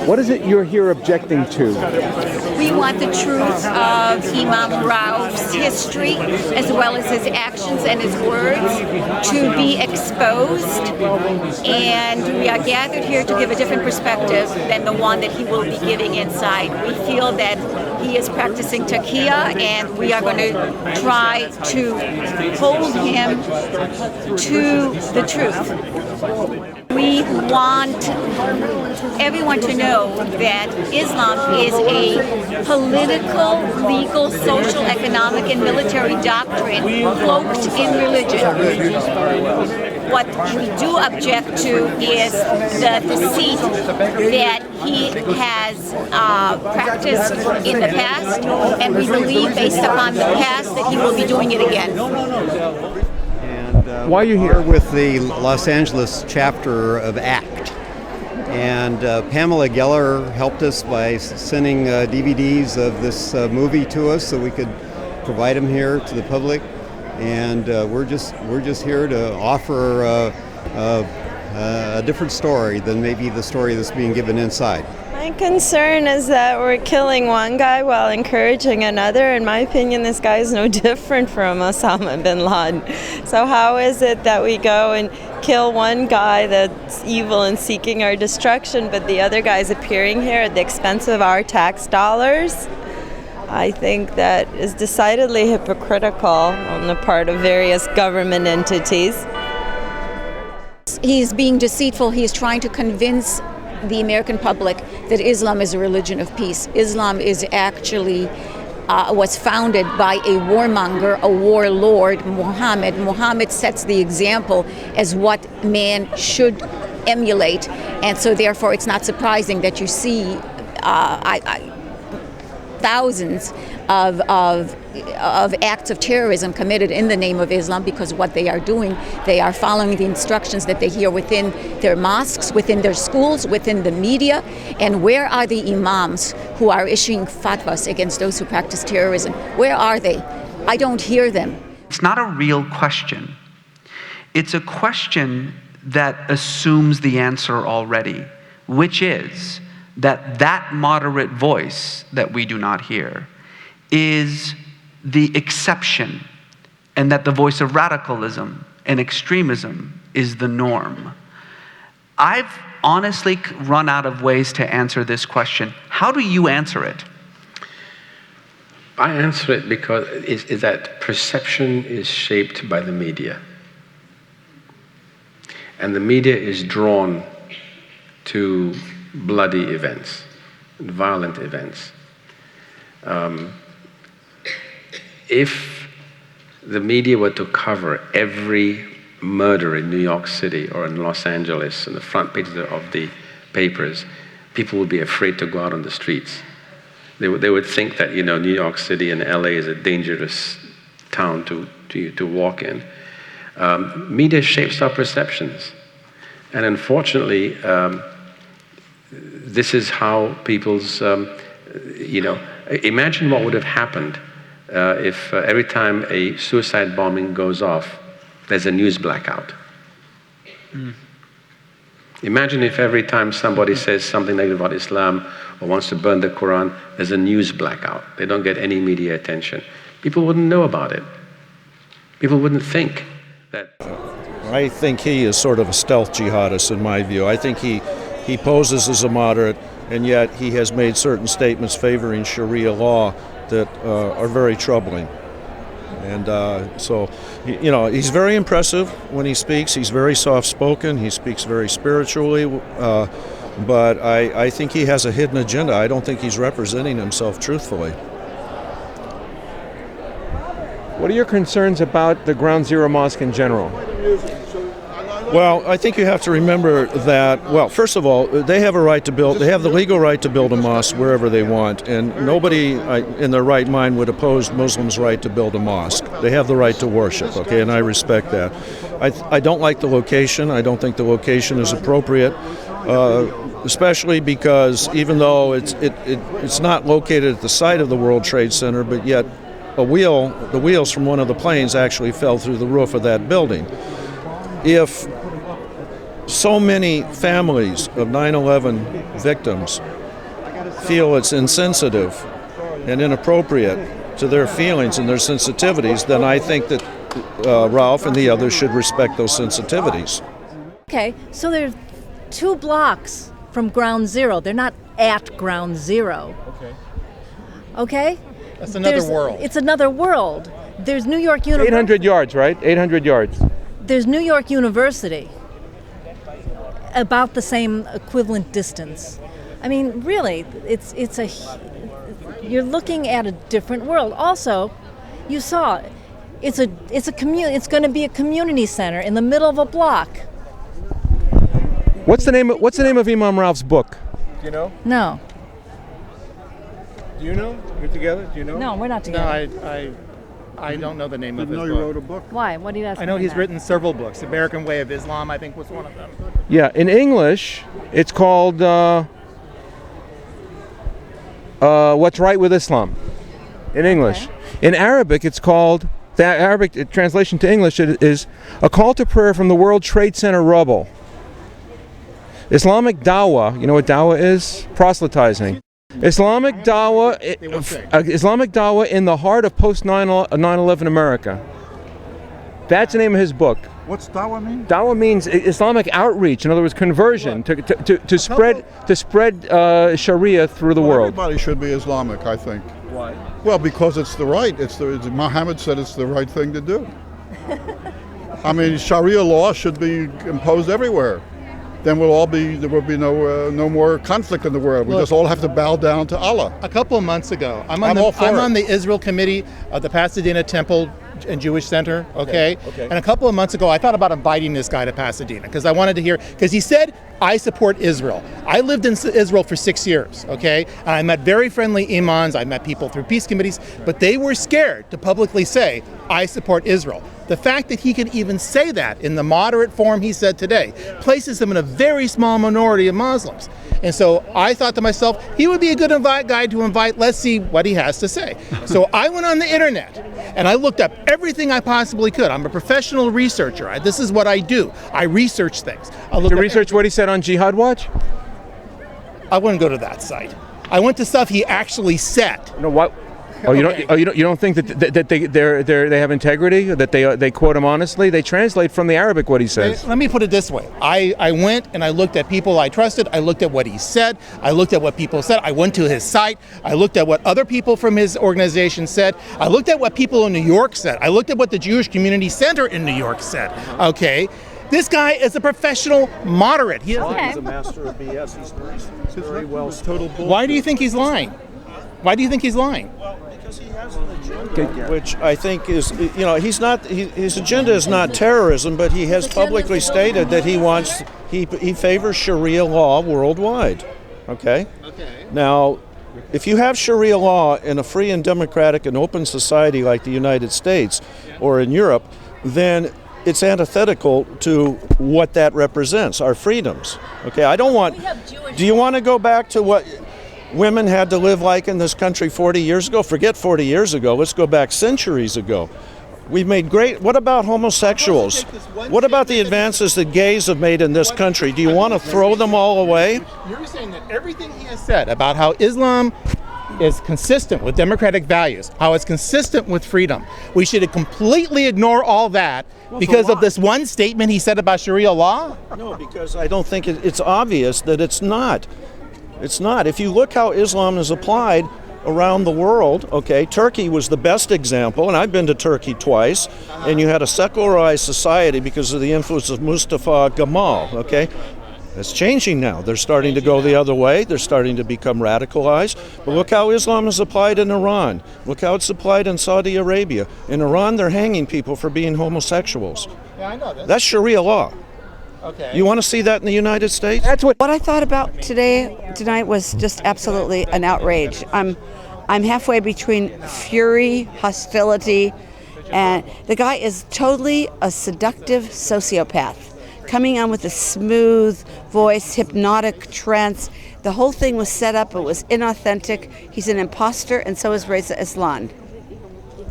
What is it you're here objecting to? We want the truth of Imam Rauf's history, as well as his actions and his words, to be exposed. And we are gathered here to give a different perspective than the one that he will be giving inside. We feel that he is practicing taqiyya, and we are going to try to hold him to the truth. We want everyone to know that Islam is a political, legal, social, economic, and military doctrine cloaked in religion. What we do object to is the deceit that he has practiced in the past, and we believe, based upon the past, that he will be doing it again. Why are you here? With the Los Angeles chapter of ACT. And Pamela Geller helped us by sending DVDs of this movie to us so we could provide them here to the public. And we're just here to offer a different story than maybe the story that's being given inside. My concern is that we're killing one guy while encouraging another. In my opinion, this guy is no different from Osama bin Laden. So how is it that we go and kill one guy that's evil and seeking our destruction, but the other guy's appearing here at the expense of our tax dollars? I think that is decidedly hypocritical on the part of various government entities. He's being deceitful. He's trying to convince the American public that Islam is a religion of peace. Islam is actually was founded by a warmonger, a warlord, Muhammad. Muhammad sets the example as what man should emulate, and so therefore it's not surprising that you see thousands of acts of terrorism committed in the name of Islam, because what they are doing, they are following the instructions that they hear within their mosques, within their schools, within the media. And where are the imams who are issuing fatwas against those who practice terrorism? Where are they? I don't hear them. It's not a real question. It's a question that assumes the answer already, which is that moderate voice that we do not hear is the exception, and that the voice of radicalism and extremism is the norm. I've honestly run out of ways to answer this question. How do you answer it? I answer it because is that perception is shaped by the media. And the media is drawn to bloody events, violent events. If the media were to cover every murder in New York City or in Los Angeles on the front pages of the papers, people would be afraid to go out on the streets. They would think that, New York City and LA is a dangerous town to walk in. Media shapes our perceptions. And unfortunately, this is how people's, imagine what would have happened if every time a suicide bombing goes off, there's a news blackout. Imagine if every time somebody says something negative about Islam or wants to burn the Quran, there's a news blackout. They don't get any media attention. People wouldn't know about it. People wouldn't think that. I think he is sort of a stealth jihadist in my view. I think he poses as a moderate, and yet he has made certain statements favoring Sharia law that are very troubling. And so, he's very impressive when he speaks. He's very soft-spoken. He speaks very spiritually. But I think he has a hidden agenda. I don't think he's representing himself truthfully. What are your concerns about the Ground Zero Mosque in general? Well, I think you have to remember that, well, first of all, they have the legal right to build a mosque wherever they want, and nobody in their right mind would oppose Muslims' right to build a mosque. They have the right to worship, okay, and I respect that. I don't like the location. I don't think the location is appropriate, especially because even though it's not located at the site of the World Trade Center, but yet the wheels from one of the planes actually fell through the roof of that building. If so many families of 9/11 victims feel it's insensitive and inappropriate to their feelings and their sensitivities, then I think that Rauf and the others should respect those sensitivities. Okay, so they're 2 blocks from ground zero. They're not at ground zero. Okay? That's another world. It's another world. There's New York University. 800 yards, right? 800 yards. There's New York University. About the same equivalent distance. I mean, really, you're looking at a different world. Also, you saw it's going to be a community center in the middle of a block. What's the name of Imam Rauf's book? Do you know? No. Do you know? You're together? Do you know? No, we're not together. No, I don't know the name of his book. You wrote a book? Why? What do you ask? I know he's written several books. American Way of Islam, I think, was one of them. Yeah, in English, it's called What's Right with Islam. In English. Okay. In Arabic, it's called, the Arabic translation to English is A Call to Prayer from the World Trade Center Rubble. Islamic dawah, you know what dawah is? Proselytizing. Islamic dawah in the heart of post 9/11 America. That's the name of his book. What's dawah mean? Dawah means Islamic outreach. In other words, conversion to spread Sharia through the world. Everybody should be Islamic, I think. Why? Well, because it's the right. Muhammad said it's the right thing to do. I mean, Sharia law should be imposed everywhere. Then there will be no more conflict in the world. We just all have to bow down to Allah. A couple of months ago, I'm all for it. on the Israel committee of the Pasadena Temple and Jewish Center, okay? And a couple of months ago, I thought about inviting this guy to Pasadena because I wanted to hear, because he said, I support Israel. I lived in Israel for 6 years, okay? And I met very friendly imams, I met people through peace committees, but they were scared to publicly say, I support Israel. The fact that he can even say that in the moderate form he said today places him in a very small minority of Muslims. And so I thought to myself, he would be a good guy to invite. Let's see what he has to say. So I went on the internet and I looked up everything I possibly could. I'm a professional researcher. This is what I do. I research things. To research what he said on Jihad Watch? I wouldn't go to that site. I went to stuff he actually said. No, what? Oh, you don't think that they have integrity? That they quote him honestly? They translate from the Arabic what he says. Let me put it this way: I went and I looked at people I trusted. I looked at what he said. I looked at what people said. I went to his site. I looked at what other people from his organization said. I looked at what people in New York said. I looked at what the Jewish Community Center in New York said. Okay. This guy is a professional moderate. He's a master of BS. He's very well total bullshit. Why do you think he's lying? Why do you think he's lying? Well, because he has an agenda, which I think is, he's not. His agenda is not terrorism, but he has publicly stated that he favors Sharia law worldwide. Okay. Now, if you have Sharia law in a free and democratic and open society like the United States or in Europe, then it's antithetical to what that represents, our freedoms. Okay, do you want to go back to what women had to live like in this country 40 years ago? Forget 40 years ago, let's go back centuries ago. We've made what about homosexuals? What about the advances that gays have made in this country? Do you want to throw them all away? You're saying that everything he has said about how Islam is consistent with democratic values, how it's consistent with freedom, we should completely ignore all that because of this one statement he said about Sharia law? No, because I don't think it's obvious that it's not. It's not. If you look how Islam is applied around the world, okay, Turkey was the best example, and I've been to Turkey twice, and you had a secularized society because of the influence of Mustafa Kemal, okay? It's changing now. They're starting to go the other way. They're starting to become radicalized. But look how Islam is applied in Iran. Look how it's applied in Saudi Arabia. In Iran, they're hanging people for being homosexuals. Yeah, I know this. That's Sharia law. Okay. You want to see that in the United States? What I thought about tonight was just absolutely an outrage. I'm halfway between fury, hostility, and the guy is totally a seductive sociopath, coming on with a smooth voice, hypnotic trance. The whole thing was set up. It was inauthentic. He's an imposter, and so is Reza Islam.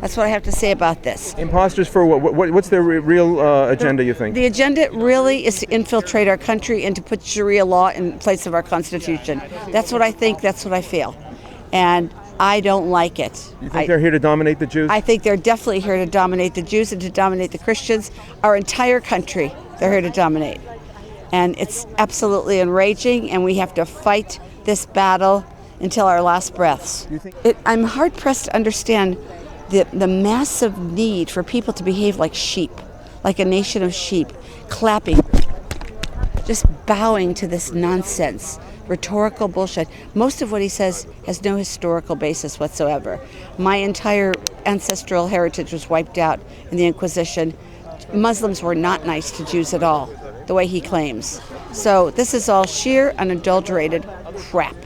That's what I have to say about this. Imposters for what? What's their real agenda, you think? The agenda really is to infiltrate our country and to put Sharia law in place of our Constitution. That's what I think, that's what I feel. And I don't like it. You think they're here to dominate the Jews? I think they're definitely here to dominate the Jews and to dominate the Christians. Our entire country, they're here to dominate. And it's absolutely enraging, and we have to fight this battle until our last breaths. I'm hard-pressed to understand the massive need for people to behave like sheep, like a nation of sheep, clapping, just bowing to this nonsense, rhetorical bullshit. Most of what he says has no historical basis whatsoever. My entire ancestral heritage was wiped out in the Inquisition. Muslims were not nice to Jews at all, the way he claims. So this is all sheer, unadulterated crap.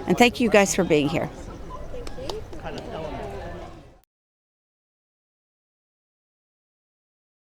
And thank you guys for being here.